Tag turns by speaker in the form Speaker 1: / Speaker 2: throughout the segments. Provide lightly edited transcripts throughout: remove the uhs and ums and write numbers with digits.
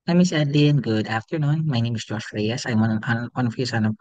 Speaker 1: Hi, Miss Adeline. Good afternoon. My name is Josh Reyes. I'm one of your son of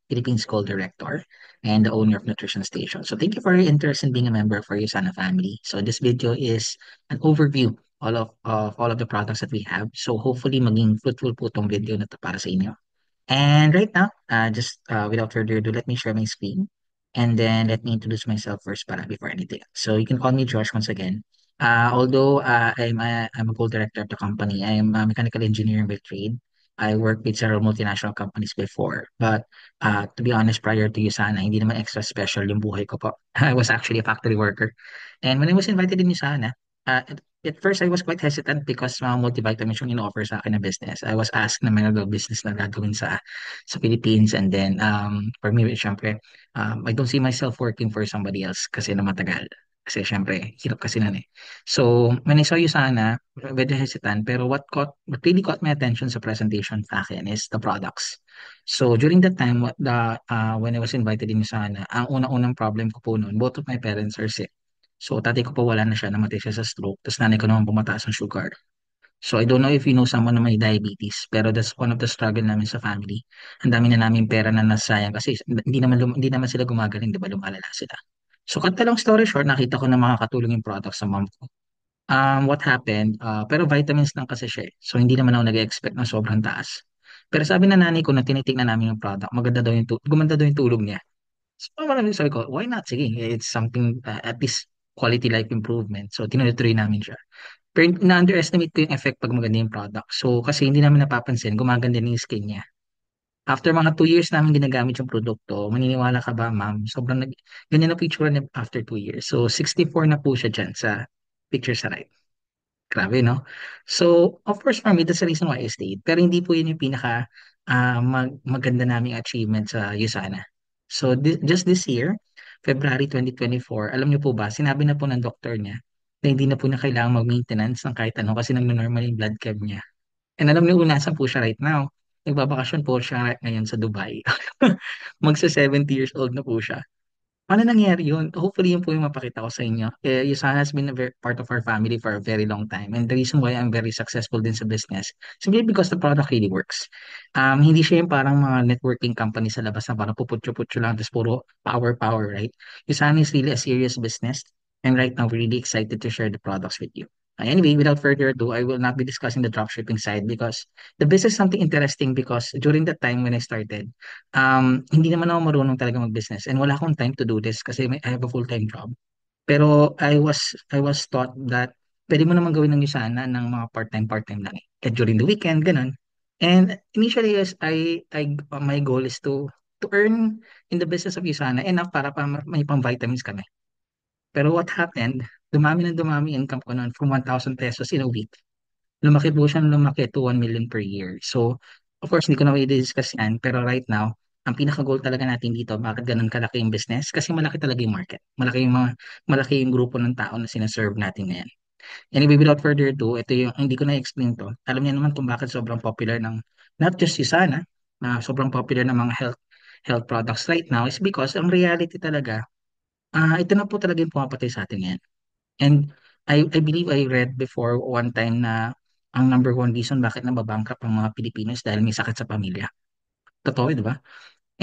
Speaker 1: Philippine School Director and the owner of Nutrition Station. So thank you for your interest in being a member for your Sana family. So this video is an overview of all of the products that we have. So hopefully maging fruitful po tong video na to para sa inyo. And right now, just without further ado, let me share my screen and then let me introduce myself first para before anything. So you can call me Josh once again. Although I'm a goal director of the company, I am a mechanical engineer by trade. I worked with several multinational companies before. But to be honest, prior to USANA, hindi naman extra special yung buhay ko po. I was actually a factory worker. And when I was invited in USANA, at first, I was quite hesitant because mga multivitamins yung in-offer sa akin na business. I was asked na meron daw business na gagawin sa Philippines and then for me, syempre, I don't see myself working for somebody else kasi na matagal. Kasi syempre, hirap kasi nun eh. So, when I saw you sana, medyo hesitant, pero what really caught my attention sa presentation sa akin is the products. So, during that time, when I was invited in sana, ang unang-unang problem ko po noon, both of my parents are sick. So, tatay ko po wala na siya, namatay siya sa stroke. Tapos nanay ko naman bumataas ang sugar. So, I don't know if you know someone na may diabetes, pero that's one of the struggle namin sa family. Ang dami na namin pera na nasayang kasi hindi naman sila gumagaling, di ba? Lumalala sila. So, cut the long story short, nakita ko na makakatulong yung product sa mom ko. What happened? Pero vitamins lang kasi siya eh. So, hindi naman ako nag-expect ng sobrang taas. Pero sabi na nanay ko na tinitingnan namin yung product, gumanda daw yung tulog niya. So, sabi ko, why not? Sige, it's something, at least quality life improvement. So, tinuloy namin siya. Pero na-underestimate ko yung effect pag maganda yung product. So, kasi hindi namin napapansin, gumaganda na yung skin niya. After mga 2 years namin ginagamit yung produkto, maniniwala ka ba, ma'am? Ganyan na picture niya after 2 years. So, 64 na po siya dyan sa picture sa right. Grabe, no? So, of course, for me, that's the reason why I stayed. Pero hindi po yun yung pinaka maganda naming achievement sa USANA. So, just this year, February 2024, alam niyo po ba, sinabi na po ng doktor niya na hindi na po na kailangan mag-maintenance ng kahit ano kasi nag-normal yung blood chem niya. And alam niyo kung nasaan po siya right now? Nagbabakasyon po siya ngayon sa Dubai. Magsa 70 years old na po siya. Paano nangyari yun? Hopefully yun po yung mapakita ko sa inyo. Yusana has been a part of our family for a very long time. And the reason why I'm very successful din sa business, simply because the product really works. Hindi siya yung parang mga networking company sa labas na parang puputyo-putyo lang, tapos puro power, right? Yusana is really a serious business. And right now, we're really excited to share the products with you. Anyway, without further ado, I will not be discussing the dropshipping side because the business is something interesting because during the time when I started, hindi naman ako marunong talaga mag-business and wala akong time to do this kasi I have a full-time job. Pero I was taught that pwede mo naman gawin ng sana ng mga part-time lang eh. Kahit during the weekend, ganun. And initially, yes, my goal is to earn in the business of Usana enough para may pang vitamins kami. Pero what happened, dumami na dumami income ko noon from 1,000 pesos in a week. Lumaki po siya ng lumaki to 1 million per year. So, of course, hindi ko na i-discuss yan. Pero right now, ang pinaka-goal talaga natin dito, bakit ganun kalaki yung business? Kasi malaki talaga yung market. Malaki yung grupo ng tao na sinaserve natin ngayon. Anyway, without further ado, ito yung, hindi ko na-explain to. Alam niyo naman kung bakit sobrang popular ng, not just Susana, na sobrang popular ng mga health products right now is because ang reality talaga, ito na po talaga yung pumapatay sa atin ngayon. And I believe I read before one time na ang number one reason bakit nababankrupt ang mga Pilipinos dahil may sakit sa pamilya. Totoo, di ba?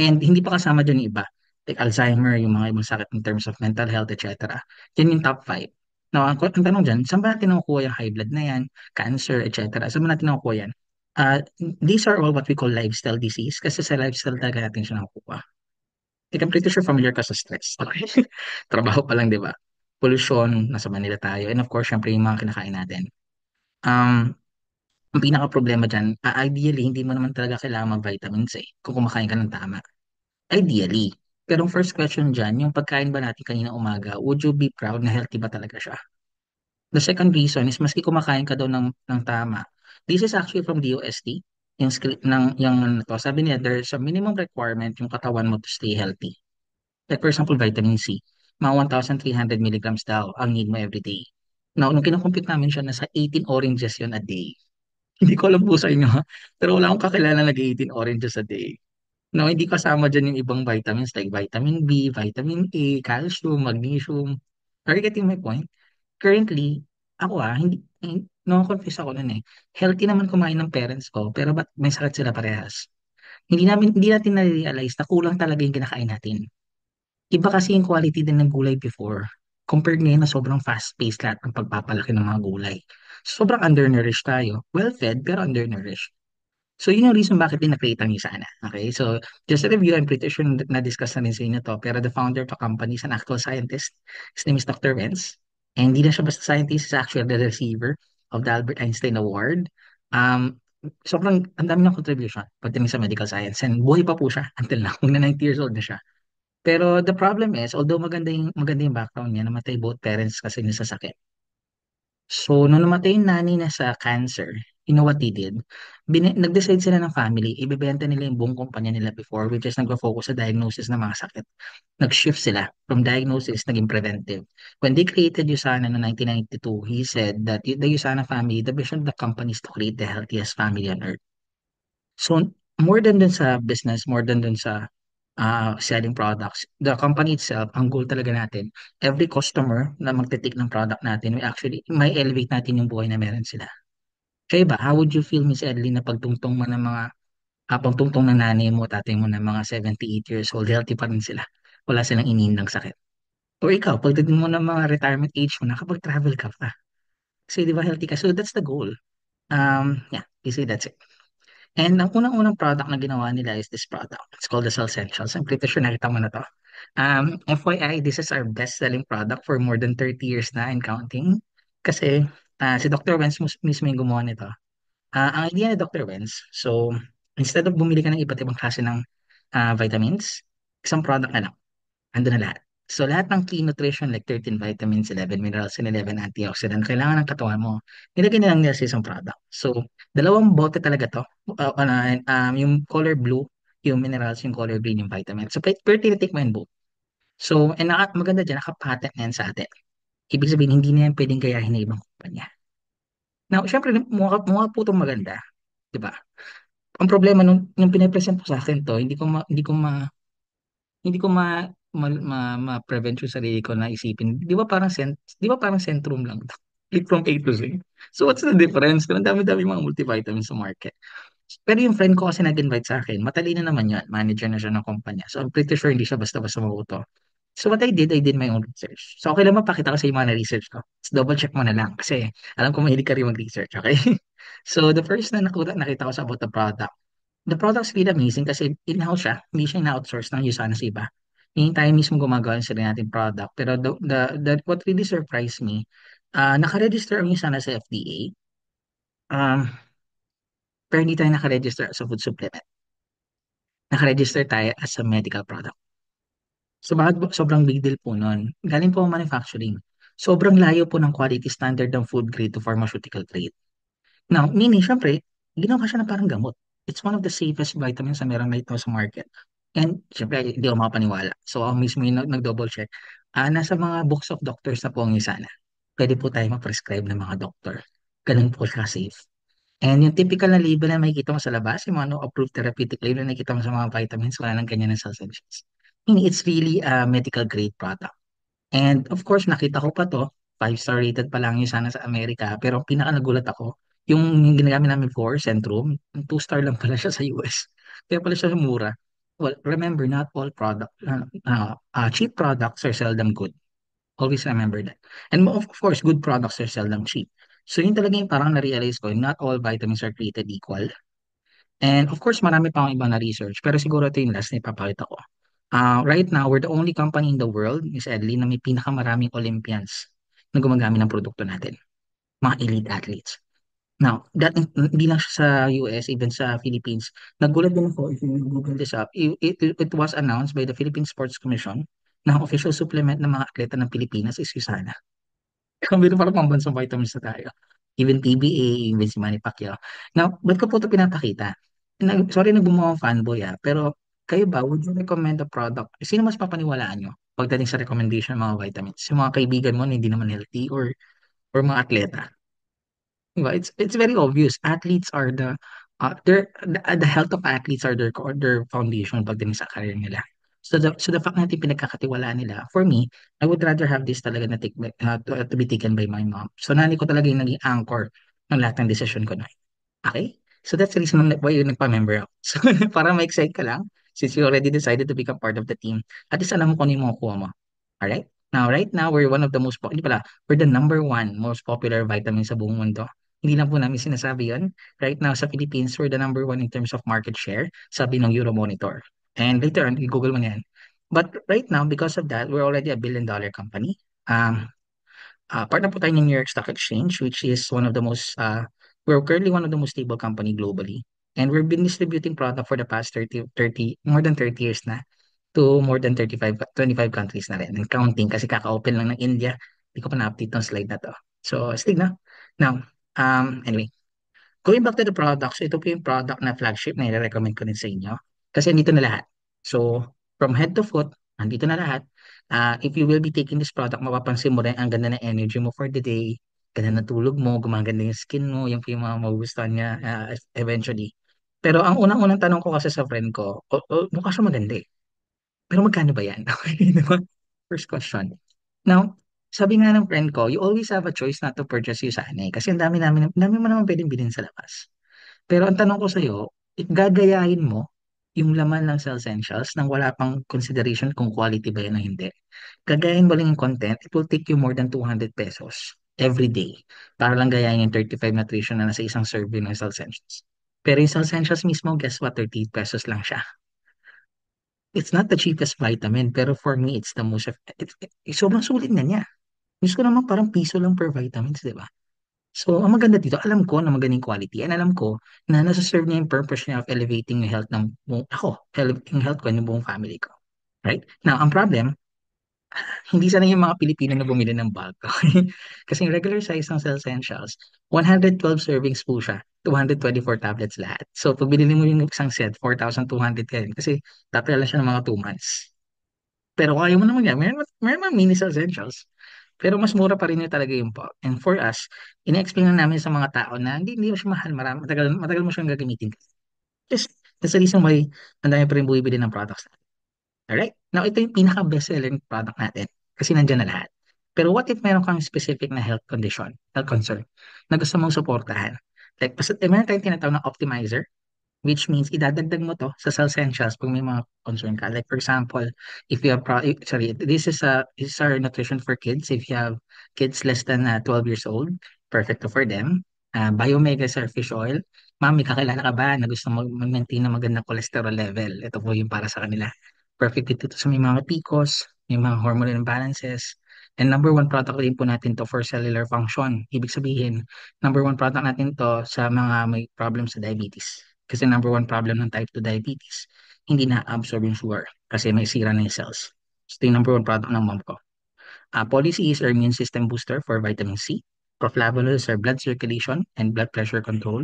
Speaker 1: And hindi pa kasama dyan yung iba. Like Alzheimer, yung mga ibang sakit in terms of mental health, etc. Yan yung top 5. Now, ang tanong dyan, saan ba natin nakukuha yung high blood na yan, cancer, etc.? Saan ba natin nakukuha yan? These are all what we call lifestyle disease kasi sa lifestyle talaga natin siya nakukuha. Like, I'm pretty sure familiar ka sa stress. Okay? Trabaho pa lang, di ba? Pollution, nasa Manila tayo. And of course, syempre yung mga kinakain natin. Um, ang pinaka-problema dyan, ideally, hindi mo naman talaga kailangan mag-vitamins eh, kung kumakain ka ng tama. Ideally. Pero ang first question dyan, yung pagkain ba natin kanina umaga, would you be proud na healthy ba talaga siya? The second reason is maski kumakain ka daw ng tama. This is actually from the UST. Yung script yung ano to, sabi niya, there's a minimum requirement yung katawan mo to stay healthy. Like for example, vitamin C. Mga 1,300 milligrams daw ang need mo every day. Now, nung kinocompute namin siya, nasa 18 oranges yun a day. Hindi ko alam po sa inyo ha. Pero wala akong kakilala nag-18 oranges a day. No, hindi kasama dyan yung ibang vitamins like vitamin B, vitamin A, calcium, magnesium. Are you getting my point? Currently, no-confess ako nun eh. Healthy naman kumain ng parents ko, pero ba't may sakit sila parehas? Hindi natin na-realize na kulang talaga yung kinakain natin. Iba kasi yung quality din ng gulay before, compared ngayon na sobrang fast-paced lahat ng pagpapalaki ng mga gulay. Sobrang undernourished tayo. Well-fed, pero undernourished. So, yun yung reason bakit din na-create ang Isana. Okay? So, just a review, I'm pretty sure na-discuss na rin sa inyo to, pero the founder of the company is an actual scientist. His name is Dr. Renz. And hindi na siya basta scientist, he's actually the receiver of the Albert Einstein Award. Ang dami ng contribution pagdating sa medical science. And buhay pa po siya until now. Na 90 years old na siya. Pero the problem is, although maganda yung background niya, namatay both parents kasi niya sa sakit. So, nung namatay yung nanay na sa cancer, you know what they did? Nag-decide sila ng family, ibebenta nila yung buong kumpanya nila before, which is nag-focus sa diagnosis ng mga sakit. Nag-shift sila from diagnosis, naging preventive. When they created USANA no 1992, he said that the USANA family, the vision of the company is to create the healthiest family on earth. So, more than dun sa business, more than dun sa selling products, the company itself, ang goal talaga natin, every customer na magte-take ng product natin, may elevate natin yung buhay na meron sila. Kaya ba, how would you feel, Miss Edley, na pagtungtong ng nanay mo, tatay mo na mga 78 years old, healthy pa rin sila. Wala silang iniindang sakit. O ikaw, pagdating mo ng mga retirement age mo, nakapag-travel ka pa. Kasi di ba healthy ka? So that's the goal. Yeah, basically that's it. And ang unang-unang product na ginawa nila is this product. It's called the Cell Essentials. I'm pretty sure nakita mo na to. FYI, this is our best-selling product for more than 30 years na and counting. Kasi si Dr. Wenz mismo yung gumawa nito. Ang idea ni Dr. Wenz, so instead of bumili ka ng iba't ibang klase ng vitamins, isang product na lang. Ando na lahat. So lahat ng key nutrition like 13 vitamins, 11 minerals, and 11 antioxidant, kailangan ng katawan mo. Nilagay na lang nila sa isang product. So dalawang bote talaga to. Yung color blue, yung minerals, yung color green, yung vitamins. So pero tinitik mo yung both. So, maganda dyan, nakapatent na yan sa atin. Ibig sabihin, hindi na yan pwedeng gayahin ng ibang kumpanya. Now, syempre, mukha po itong maganda. Di ba? Ang problema nung pinapresent ko sa akin to, hindi ko ma-prevent yung sarili ko na isipin, di ba parang Centrum lang to? Like from A to Z. So what's the difference? Kung ang dami-dami mga multivitamins sa market. Pero yung friend ko kasi nag-invite sa akin, matalino naman yan, manager na siya ng kumpanya. So I'm pretty sure hindi siya basta-basta mabuto. So what I did my own research. So okay lang mapakita ko sa iyo mga na-research ko. Just double check mo na lang kasi alam ko mahilig ka rin mag-research, okay? So the first na nakita ko sa about the product, the product's really amazing kasi in-house siya, hindi siya in-outsource ng Usana sa iba. Yung tayo mismo gumagawa ng sarili natin product. Pero what really surprised me, nakaregister ang Usana sa FDA, pero hindi tayo nakaregister as a food supplement. Nakaregister tayo as a medical product. So bakit sobrang big deal po nun? Galing po ang manufacturing. Sobrang layo po ng quality standard ng food grade to pharmaceutical grade. Now, meaning, syempre, ginawa siya na parang gamot. It's one of the safest vitamins na meron right now sa market. And syempre, hindi ako makapaniwala. So, ako mismo yung nag-double check. Nasa mga books of doctors na po ang isa na. Pwede po tayo ma-prescribe ng mga doctor. Ganun po siya safe. And yung typical na label na makikita mo sa labas, yung mga no approved therapeutic label na nakikita mo sa mga vitamins, wala nang ganyan ng substances. Meaning, it's really a medical grade product. And of course, nakita ko pa to, 5-star rated pa lang yung sana sa Amerika. Pero ang pinaka nagulat ako, yung ginagamit namin for Centrum, 2-star lang pala siya sa US. Kaya pala siya mura. Well, remember, not all cheap products are seldom good. Always remember that. And of course, good products are seldom cheap. So yun talaga yung parang na-realize ko, not all vitamins are created equal. And of course, marami pa akong ibang na-research. Pero siguro ito yung last na ipapakita ko. Right now, we're the only company in the world, Miss Edley, na may pinakamaraming Olympians na gumagamit ng produkto natin. Mga elite athletes. Now, hindi lang siya sa US, even sa Philippines. Nagulat din ako, if you Google this up, it was announced by the Philippine Sports Commission na ang official supplement ng mga atleta ng Pilipinas is Usana. Kami parang pambansang vitamins na tayo. Even PBA, even si Manny Pacquiao. Now, ba't ko po ito pinapakita? Sorry na gumawa akong fanboy pero kayo ba, would you recommend the product? Sino mas papaniwalaan nyo pagdating sa recommendation ng mga vitamins? Yung mga kaibigan mo na hindi naman healthy or mga atleta? Diba? It's very obvious. Athletes are the health of athletes are their foundation pagdating sa career nila. So the fact natin pinagkakatiwalaan nila, for me, I would rather have this talaga na to be taken by my mom. So nanay ko talaga yung naging anchor ng lahat ng decision ko na. Okay? So that's the reason why you nagpa-member ako. So para ma-excite ka lang, since you already decided to become part of the team, at least alam mo kung ano yung makukuha mo. Alright? Now, right now, we're one of the hindi pala, we're the number one most popular vitamin sa buong mundo. Hindi lang po namin sinasabi yun. Right now, sa Philippines, we're the number one in terms of market share, sabi ng Euromonitor. And later on, i-google mo na yan. But right now, because of that, we're already a billion-dollar company. Um, partner po tayo ng New York Stock Exchange, which is we're currently one of the most stable company globally. And we've been distributing product for the past more than 30 years na to more than 25 countries na rin. And counting kasi kaka-open lang ng India. Hindi ko pa na-update ng slide na to. So, astig na. Now, anyway, going back to the products, ito po yung product na flagship na i-recommend ko din sa inyo. Kasi andito na lahat. So, from head to foot, andito na lahat. If you will be taking this product, mapapansin mo rin ang ganda ng energy mo for the day, ganda ng tulog mo, gumaganda yung skin mo, yung po yung mga magugustuhan niya eventually. Pero ang unang-unang tanong ko kasi sa friend ko, mukha siya maganda eh. Pero magkano ba yan? Okay, di ba? First question. Now, sabi nga ng friend ko, you always have a choice not to purchase yung sana eh. Kasi ang dami mo naman pwedeng bilhin sa labas. Pero ang tanong ko sa'yo, gagayahin mo yung laman ng Cell Essentials nang wala pang consideration kung quality ba yan o hindi. Gagayahin mo lang yung content, it will take you more than 200 pesos every day para lang gayahin yung 35 nutrition na nasa isang serving ng Cell Essentials. Pero yung Cell Essentials mismo, guess what? 30 pesos lang siya. It's not the cheapest vitamin, pero for me, it's the most, sobrang sulit na niya. Gusto ko naman parang piso lang per vitamins, di ba? So, ang maganda dito, alam ko na magaling quality and alam ko na nasa-serve niya yung purpose niya of elevating yung health ng yung health ko and yung buong family ko. Right? Now, ang problem, hindi sana yung mga Pilipino na bumili ng bulk. Okay? Kasi yung regular size ng Cell Essentials, 112 servings po siya, 224 tablets lahat. So, pag binili mo yung isang set, 4,200 ka rin. Kasi tatala siya ng mga 2 months. Pero kung ayaw mo naman yan, meron mga mini essentials. Pero mas mura pa rin yung talaga yung bulk. And for us, ina-explain na namin sa mga tao na hindi mo siya mahal, matagal mo siyang gagamitin. Just, that's the reason why ang dami pa rin bumibili ng products natin. Alright? Now, ito yung pinaka-best-selling product natin. Kasi nandyan na lahat. Pero what if meron kang specific na health concern, na gusto mong suportahan? Like, meron tayong tinatawag na optimizer, which means idadagdag mo to sa cell essentials pag may mga concern ka. Like for example, if you have sorry, this is our nutrition for kids. If you have kids less than 12 years old, perfect to for them. Biomega or fish oil. Ma'am, may kakilala ka ba na gusto mag-maintain na magandang cholesterol level? Ito po yung para sa kanila. Perfect ito sa may mga PCOS, may mga hormonal imbalances. And number one product din po natin to for cellular function. Ibig sabihin, number one product natin to sa mga may problems sa diabetes. Kasi number one problem ng type 2 diabetes, hindi na-absorb yung sugar kasi may sira na yung cells. So, ito yung number one product ng mom ko. Policy is our immune system booster for vitamin C. Proflavonols are blood circulation and blood pressure control.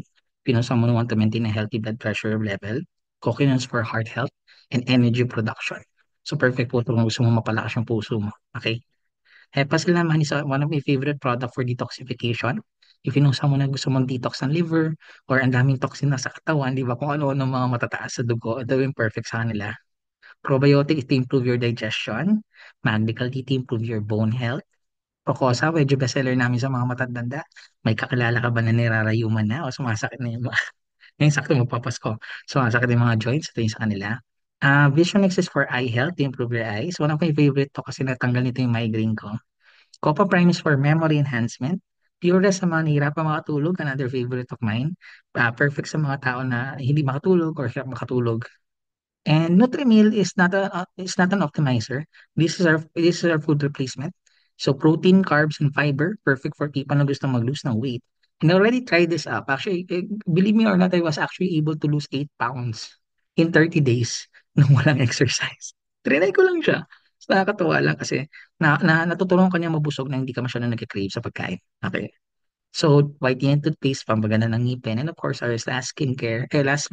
Speaker 1: Someone want to maintain a healthy blood pressure level. Coquinones for heart health and energy production. So perfect po ito kung gusto mo mapalakas yung puso mo. Okay? Hepasil naman is one of my favorite product for detoxification. If inusa mo na gusto mong detox ng liver or ang daming toxin na sa katawan, di ba? Kung ano-ano mga matataas sa dugo, ito yung perfect sa kanila. Probiotic is to improve your digestion. Magical D to improve your bone health. Procosa, medyo bestseller namin sa mga matatanda. May kakilala ka ba na nirarayuman na o sumasakit na yung mga... Ngayon, sakto magpapasko. Sumasakit yung mga joints. Ito yung sa kanila. Vision X is for eye health to improve your eyes. One of my favorite to kasi natanggal nito yung migraine ko. Copa Prime is for memory enhancement. Pure sa mga nahihirapan makatulog, another favorite of mine. Perfect sa mga tao na hindi makatulog or hirap makatulog. And Nutrimil is not an optimizer. This is our food replacement. So protein, carbs, and fiber, perfect for people na gusto mag-lose ng weight. And I already tried this up. Actually, believe me or not, I was actually able to lose 8 pounds in 30 days nang walang exercise. Trinay ko lang siya. So, nakakatuwa lang kasi natutulungan ka niya mabusog na hindi ka masyadong nag-crave sa pagkain. Okay. So, whitening toothpaste, pampaganda ng ngipin. And of course, last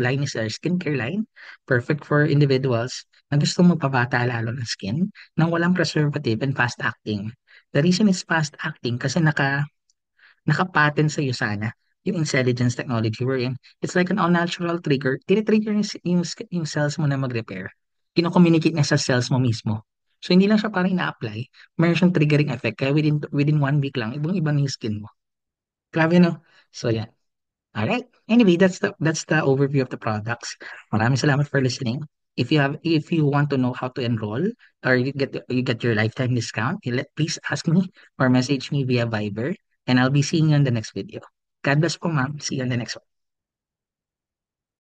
Speaker 1: line is our skincare line. Perfect for individuals na gusto magpabata lalo ng skin nang walang preservative and fast acting. The reason it's fast acting kasi naka-patent sa iyo sana yung intelligence technology wherein it's like an all-natural trigger. Tinitrigger yung cells mo na mag-repair. kino-communicate na sa cells mo mismo. So, hindi lang siya parang ina-apply, meron siyang triggering effect. Kaya within 1 week lang, ibang-iba na yung skin mo. Grabe, no? So, yeah. Alright. Anyway, that's the overview of the products. Maraming salamat for listening. If you want to know how to enroll or you get your lifetime discount, please ask me or message me via Viber, and I'll be seeing you on the next video. God bless po, ma'am. See you on the next one.